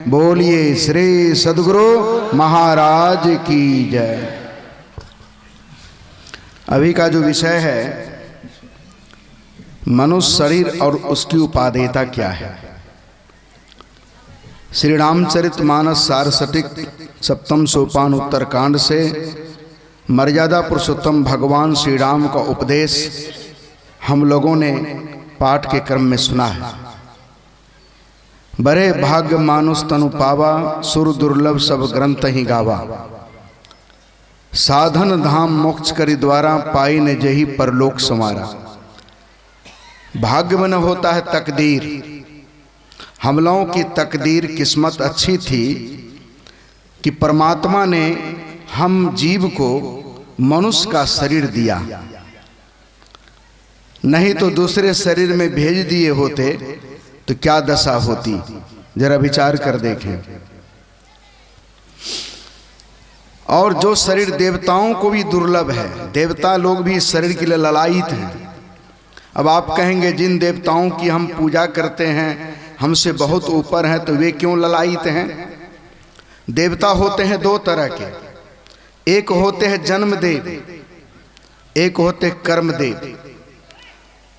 बोलिए श्री सद्गुरु महाराज की जय। अभी का जो विषय है मनुष्य शरीर और उसकी उपादेयता क्या है। श्री रामचरितमानस सारस्वतिक सप्तम सोपान उत्तरकांड से मर्यादा पुरुषोत्तम भगवान श्री राम का उपदेश हम लोगों ने पाठ के क्रम में सुना है। बड़े भाग्य मानुष तनु पावा, सुर दुर्लभ सब ग्रंथ ही गावा। साधन धाम मोक्ष करि द्वारा, पाई ने जही परलोक समारा। भाग्य में न होता है तकदीर। हम लोगों की तकदीर किस्मत अच्छी थी कि परमात्मा ने हम जीव को मनुष्य का शरीर दिया, नहीं तो दूसरे शरीर में भेज दिए होते तो क्या दशा होती। जरा विचार कर देखें। और जो शरीर देवताओं को भी दुर्लभ है, देवता लोग भी इस शरीर के लिए ललायित हैं। अब आप कहेंगे जिन देवताओं की हम पूजा करते हैं हमसे बहुत ऊपर हैं तो वे क्यों ललायित हैं। देवता होते हैं दो तरह के, एक होते हैं जन्मदेव, एक होते कर्मदेव।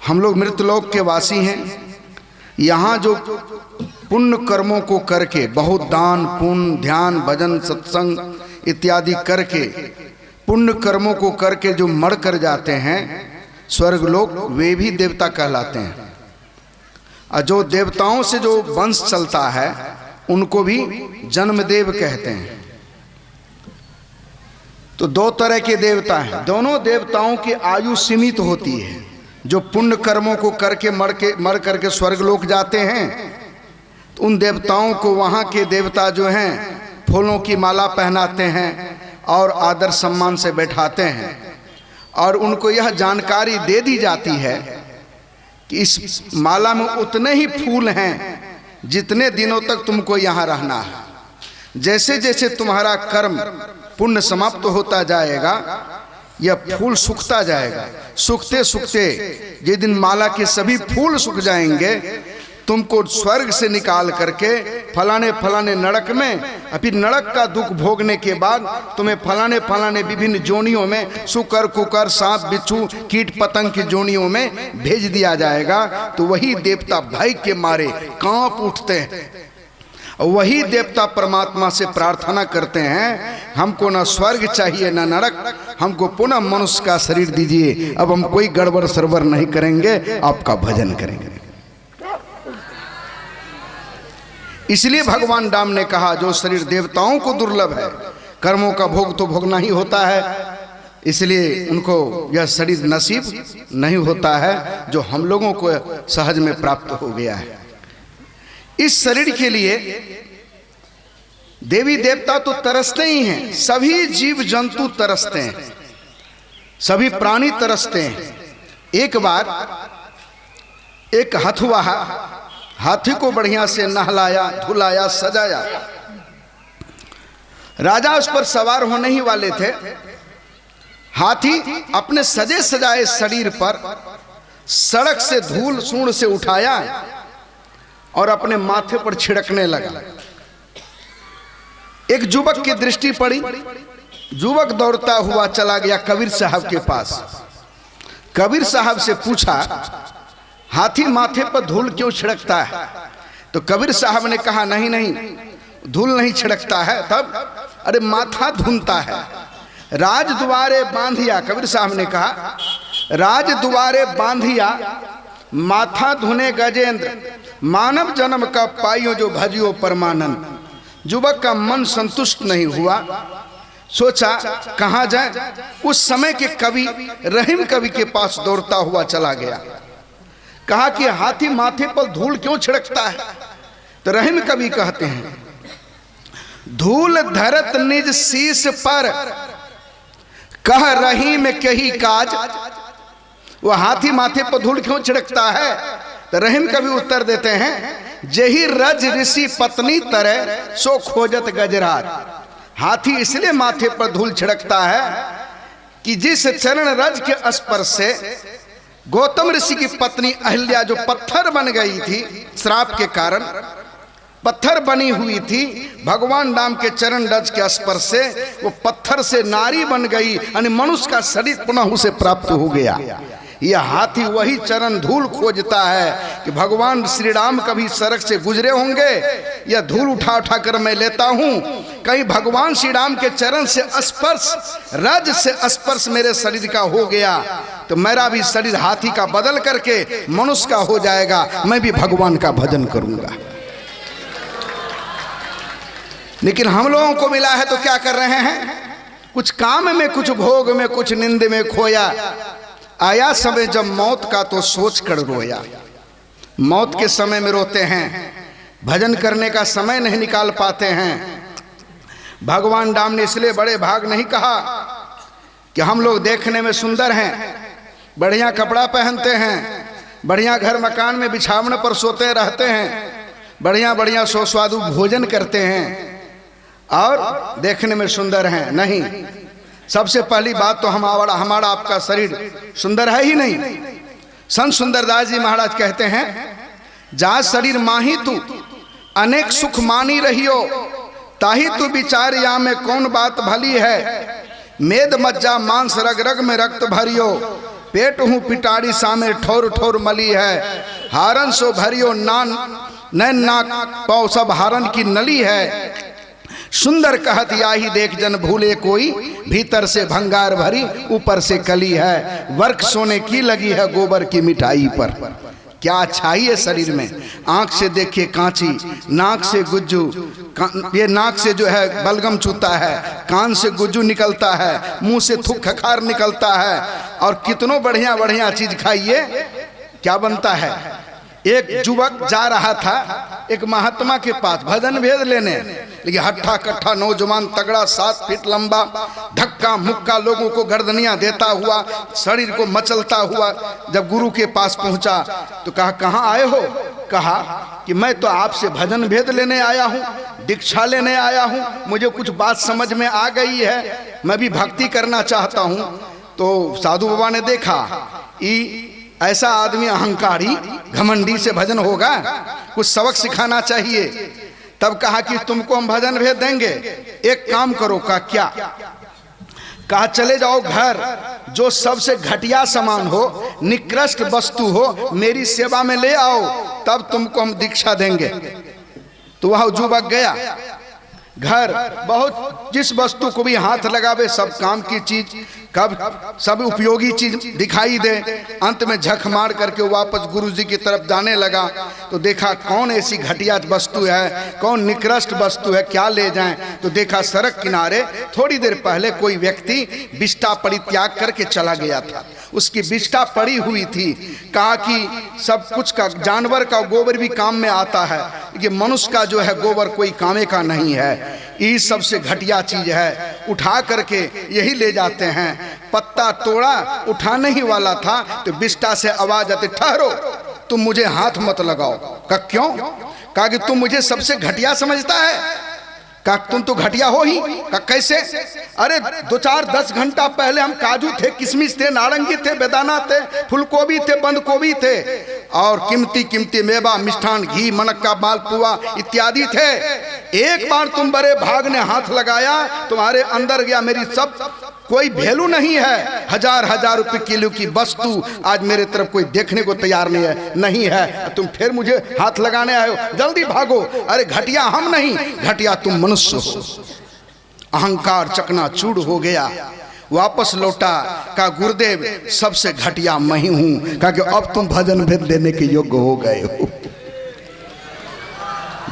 हम लोग मृतलोक के वासी हैं। यहाँ जो पुण्य कर्मों को करके, बहुत दान पुण्य ध्यान भजन सत्संग इत्यादि करके, पुण्य कर्मों को करके जो मर कर जाते हैं स्वर्ग लोक, वे भी देवता कहलाते हैं। और जो देवताओं से जो वंश चलता है उनको भी जन्मदेव कहते हैं। तो दो तरह के देवता हैं। दोनों देवताओं की आयु सीमित होती है। जो पुण्य कर्मों को करके मर करके स्वर्ग लोक जाते हैं तो उन देवताओं को वहाँ के देवता जो हैं फूलों की माला पहनाते हैं और आदर सम्मान से बैठाते हैं। और उनको यह जानकारी दे दी जाती है कि इस माला में उतने ही फूल हैं जितने दिनों तक तुमको यहाँ रहना है। जैसे जैसे तुम्हारा कर्म पुण्य समाप्त होता जाएगा यह फूल सूखता जाएगा। सूखते सूखते जिस दिन माला के सभी फूल सूख जाएंगे तुमको स्वर्ग से निकाल करके फलाने फलाने नरक में, फिर नरक का दुख भोगने के बाद तुम्हें फलाने फलाने विभिन्न जोनियों में, सुकर कुकर सांप बिच्छू कीट पतंग की जोनियों में भेज दिया जाएगा। तो वही देवता भय के मारे कांप उठते हैं। वही देवता परमात्मा से प्रार्थना करते हैं हमको ना स्वर्ग चाहिए ना नरक, हमको पुनः मनुष्य का शरीर दीजिए। अब हम कोई गड़बड़ सरबर नहीं करेंगे, आपका भजन करेंगे। इसलिए भगवान राम ने कहा जो शरीर देवताओं को दुर्लभ है, कर्मों का भोग तो भोगना ही होता है, इसलिए उनको यह शरीर नसीब नहीं होता है जो हम लोगों को सहज में प्राप्त हो गया है। इस शरीर के लिए देवी देवता तो तरसते ही हैं, सभी जीव जंतु तरसते हैं, सभी प्राणी तरसते हैं। एक बार एक हथुआ हाथी को बढ़िया से नहलाया धुलाया सजाया। राजा उस पर सवार होने ही वाले थे। हाथी अपने सजे सजाए शरीर पर सड़क से धूल सूंड से उठाया और अपने माथे पर छिड़कने लगा। एक युवक की दृष्टि पड़ी। युवक दौड़ता हुआ चला गया कबीर साहब के पास। कबीर साहब से पूछा हाथी माथे पर धूल क्यों छिड़कता है। तो कबीर साहब ने कहा नहीं नहीं, धूल नहीं छिड़कता है। तब अरे माथा धुनता है। राज द्वारे बांधिया, कबीर साहब ने कहा राज द्वारे बांधिया माथा धुने गजेंद्र, मानव जन्म का पाइयो जो भजियो परमानंद। युवक का मन संतुष्ट नहीं हुआ, सोचा कहाँ जाए। उस समय के कवि रहीम कवि के पास दौड़ता हुआ चला गया। कहा कि हाथी माथे पर धूल क्यों छिड़कता है। तो रहीम कवि कहते हैं धूल धरत निज शीश पर, कह रहीम कही काज। वो हाथी माथे पर धूल क्यों छिड़कता है। तो रहीम कवि उत्तर देते हैं जही रज ऋषि पत्नी तरह सो खोजत गजराज। हाथी इसलिए माथे पर धूल छिड़कता है कि जिस चरण रज के स्पर्श से गौतम ऋषि की पत्नी अहिल्या जो पत्थर बन गई थी श्राप के कारण, पत्थर बनी हुई थी, भगवान राम के चरण रज के स्पर्श से वो पत्थर से नारी बन गई, यानी मनुष्य का शरीर पुनः उसे प्राप्त हो गया। यह हाथी वही चरण धूल खोजता है कि भगवान श्री राम कभी सड़क से गुजरे होंगे, यह धूल उठा उठा कर मैं लेता हूं, कहीं भगवान श्री राम के चरण से स्पर्श, रज से स्पर्श मेरे शरीर का हो गया तो मेरा भी शरीर हाथी का बदल करके मनुष्य का हो जाएगा, मैं भी भगवान का भजन करूंगा। लेकिन हम लोगों को मिला है तो क्या कर रहे हैं, कुछ काम में, कुछ भोग में, कुछ निंद में खोया। आया समय जब मौत का तो सोच कर रोया। मौत के समय में रोते हैं, भजन करने का समय नहीं निकाल पाते हैं। भगवान राम ने इसलिए बड़े भाग नहीं कहा कि हम लोग देखने में सुंदर हैं, बढ़िया कपड़ा पहनते हैं, बढ़िया घर मकान में बिछावन पर सोते रहते हैं, बढ़िया बढ़िया सुस्वादु भोजन करते हैं और देखने में सुंदर हैं। नहीं, सबसे पहली बात तो हमारा आपका शरीर सुंदर है ही नहीं। संत सुंदरदास जी महाराज कहते हैं, जा शरीर माही तू अनेक सुख मानी रहियो, ताही तू विचार या में कौन बात भली है। मेद मज्जा मांस रग रग में रक्त भरियो, पेट हूँ पिटारी सामे ठोर ठोर मली है। हारन सो भरियो नान नैन नाक पौ सब हारन की नली है। सुंदर कहत याही देख जन भूले कोई, भीतर से भंगार भरी ऊपर से कली है। वर्क सोने की लगी है गोबर की मिठाई पर। क्या अच्छाई है शरीर में। आंख से देखिए कांची, नाक से गुज्जू, ये नाक से जो है बलगम चूता है, कान से गुज्जू निकलता है, मुंह से थूक खखार निकलता है, और कितनों बढ़िया बढ़िया चीज खाइए क्या बनता है। एक युवक जा रहा था एक महात्मा के पास भजन भेद लेने, लेकिन हट्ठा कट्ठा नौजवान तगड़ा 7 फीट लंबा, धक्का मुक्का लोगों को गर्दनियां देता हुआ, शरीर को मचलता हुआ जब गुरु के पास पहुंचा तो कहा, कहाँ आए हो। कहा कि मैं तो आपसे भजन भेद लेने आया हूँ, दीक्षा लेने आया हूँ, मुझे कुछ बात समझ में आ गई है, मैं भी भक्ति करना चाहता हूँ। तो साधु बाबा ने देखा ऐसा आदमी अहंकारी घमंडी से भजन होगा, कुछ सबक सिखाना चाहिए। तब कहा कि तुमको हम भजन भेद देंगे, एक काम करो। का क्या। कहा चले जाओ घर, जो सबसे घटिया सामान हो, निकृष्ट वस्तु हो, मेरी सेवा में ले आओ, तब तुमको हम दीक्षा देंगे। तो वह युवक गया घर, बहुत जिस वस्तु को भी हाथ लगावे सब काम की चीज, कब सब उपयोगी चीज दिखाई दे। अंत में झक मार करके वापस गुरुजी की तरफ जाने लगा तो देखा कौन ऐसी घटिया वस्तु है, कौन निकृष्ट वस्तु है, क्या ले जाएं। तो देखा सड़क किनारे थोड़ी देर पहले कोई व्यक्ति बिष्टा परित्याग करके चला गया था, उसकी बिष्टा पड़ी हुई थी। कहा कि सब कुछ का, जानवर का गोबर भी काम में आता है, ये मनुष्य का जो है गोबर कोई कामे का नहीं है, ये सबसे घटिया चीज है, उठा करके यही ले जाते हैं। पत्ता तोड़ा, उठाने ही वाला था तो बिष्टा से आवाज आती, ठहरो, तुम मुझे हाथ मत लगाओ। कहा क्यों। कहा कि तुम मुझे सबसे घटिया समझता है। कहा तुम तो घटिया हो ही। कहा कैसे। अरे 2-4-10 घंटा पहले हम काजू थे, किशमिश थे, नारंगी थे, बेदाना थे, फूलगोभी थे, बंद गोभी थे, और कीमती कीमती मेवा, मिष्ठान, घी, मनक्का, मालपुआ इत्यादि थे। एक बार तुम बड़े भाग ने हाथ लगाया, तुम्हारे अंदर गया, मेरी सब कोई वैल्यू नहीं है। 1000-1000 रुपए किलो की वस्तु आज मेरे तरफ कोई देखने को तैयार नहीं है, तुम फिर मुझे हाथ लगाने आए हो, जल्दी भागो। अरे घटिया हम नहीं, घटिया तुम मनुष्य हो। अहंकार चकनाचूर हो गया, वापस लौटा। कहा गुरुदेव सबसे घटिया मैं ही हूं। कहा कि अब तुम भजन भेद देने के योग्य हो गए हो।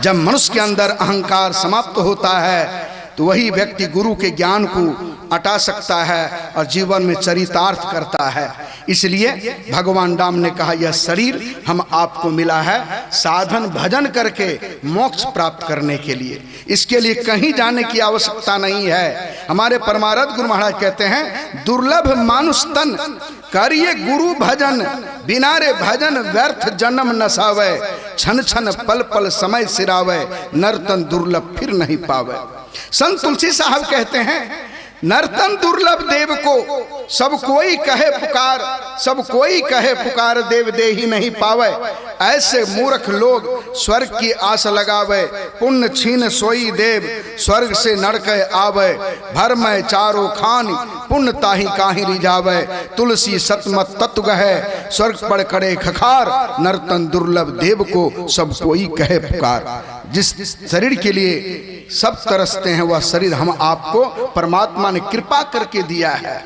जब मनुष्य के अंदर अहंकार समाप्त होता है तो वही व्यक्ति गुरु के ज्ञान को अटा सकता है और जीवन में चरितार्थ करता है। इसलिए भगवान राम ने कहा यह शरीर हम आपको मिला है साधन भजन करके मोक्ष प्राप्त करने के लिए, इसके लिए कहीं जाने की आवश्यकता नहीं है। हमारे परमारथ गुरु महाराज कहते हैं दुर्लभ मानुष तन करिए गुरु भजन, बिना रे भजन व्यर्थ जन्म नसावे, छन छन पल पल समय सिरावे, नर्तन दुर्लभ फिर नहीं पावे। संत तुलसी साहब कहते हैं नर्तन दुर्लभ देव को सब कोई कहे पुकार, सब कोई कहे पुकार देव दे ही नहीं पावे। ऐसे मूर्ख लोग स्वर्ग की आस लगावे, पुण्य छीन सोई देव स्वर्ग से नरके आवे। भर में चारों खान पुण्य ताही काहि रिझावे, तुलसी सतमत तत्व गहे स्वर्ग पर करे खखार। नर्तन दुर्लभ देव को सब कोई कहे पुकार। जिस शरीर के लिए सब तरसते हैं वह शरीर हम आपको परमात्मा ने कृपा करके दिया है।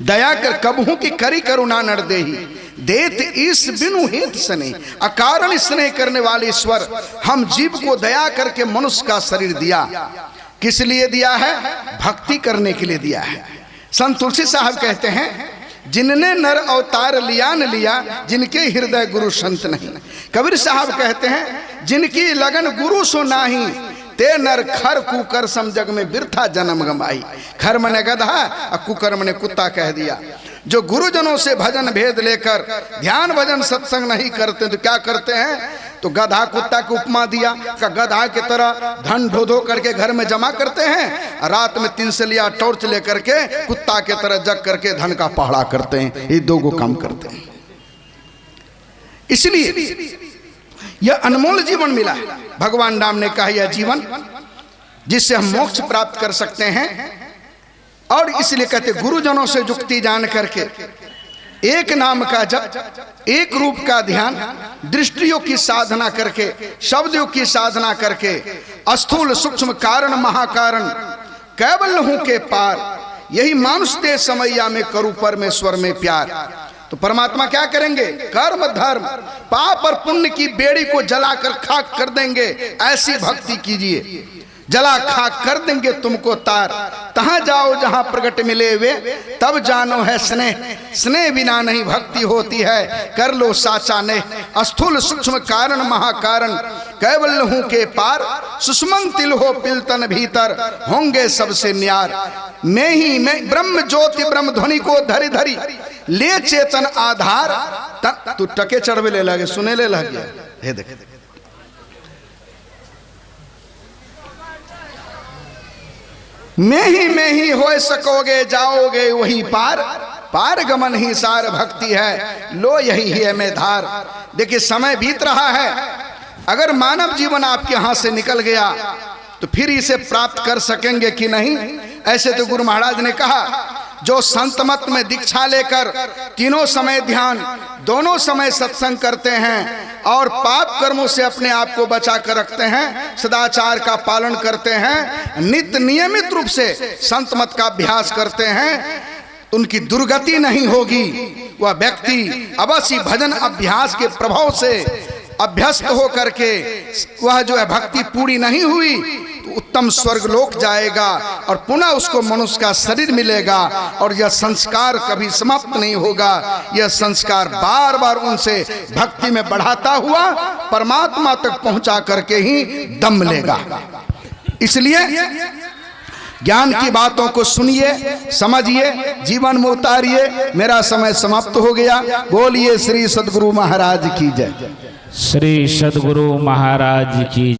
दया कर कबहू की करी करुणा नर देही, देत इस बिनु हेत सने। अकारण स्नेह करने वाले ईश्वर हम जीव को दया करके मनुष्य का शरीर दिया। किस लिए दिया है? भक्ति करने के लिए दिया है। संत तुलसी साहब कहते हैं, जिनने नर अवतार लिया न लिया, जिनके हृदय गुरु संत नहीं। कबीर साहब कहते हैं, जिनकी लगन गुरु सो नाही, ते नर खर कुकर सम जग में बिरथा जन्म गमाई। खर मने गधा और कुकर मने कुत्ता कह दिया। जो गुरुजनों से भजन भेद लेकर ध्यान भजन सत्संग नहीं करते तो क्या करते हैं? तो गधा कुत्ता की उपमा दिया का गधा की तरह धन ढो ढो करके घर में जमा करते हैं, रात में 3 से लिया टॉर्च लेकर के कुत्ता की तरह जग करके धन का पहरा करते हैं। ये दो गो काम करते हैं। इसलिए यह अनमोल जीवन मिला है। भगवान राम ने कहा यह जीवन जिससे हम मोक्ष प्राप्त कर सकते हैं। और इसलिए कहते गुरुजनों से जुक्ति जान करके एक नाम का जप, एक रूप का ध्यान, दृष्टियों की साधना करके, शब्दों की साधना करके, स्थूल सूक्ष्म कारण महाकारण केवल हूं के पार, यही मानुष दे समैया में करूं परमेश्वर में प्यार। तो परमात्मा क्या करेंगे? कर्म धर्म पाप और पुण्य की बेड़ी को जलाकर खाक कर देंगे। ऐसी भक्ति कीजिए, जला खाक कर देंगे तुमको तार। तहां जाओ जहां प्रगट मिले वे, तब जानो है स्नेह। स्नेह बिना नहीं भक्ति होती है, कर लो साचा ने। स्थूल सूक्ष्म कारण महाकारण केवल हूं के पार, सुषमन तिल हो पिलतन भीतर होंगे सबसे न्यार। मैं ही मैं ब्रह्म ज्योति ब्रह्म ध्वनि को धरी धरी ले चेतन आधार। तू टके चढ़वे ले लगे, सुने ले लगे। हे देख मैं ही हो सकोगे जाओगे वही पार, पार गमन ही सार भक्ति है, लो यही है में धार। देखिए समय बीत रहा है, अगर मानव जीवन आपके हाथ से निकल गया तो फिर इसे प्राप्त कर सकेंगे कि नहीं? ऐसे तो गुरु महाराज ने कहा, जो संत मत में दीक्षा लेकर तीनों समय ध्यान, दोनों समय सत्संग करते हैं और पाप कर्मों से अपने आप को बचा कर रखते हैं, सदाचार का पालन करते हैं, नित्य नियमित रूप से संत मत का अभ्यास करते हैं, उनकी दुर्गति नहीं होगी। वह व्यक्ति अवश्य भजन अभ्यास के प्रभाव से अभ्यस्त हो करके वह जो है भक्ति पूरी नहीं हुई तो उत्तम स्वर्ग लोक जाएगा और पुनः उसको मनुष्य का शरीर मिलेगा। और यह संस्कार कभी समाप्त नहीं होगा, यह संस्कार बार बार उनसे भक्ति में बढ़ाता हुआ परमात्मा तक पहुंचा करके ही दम लेगा। इसलिए ज्ञान की बातों को सुनिए, समझिए, जीवन में उतारिए। मेरा समय समाप्त हो गया। बोलिए श्री सद्गुरु महाराज की जय। श्री सद्गुरु महाराज की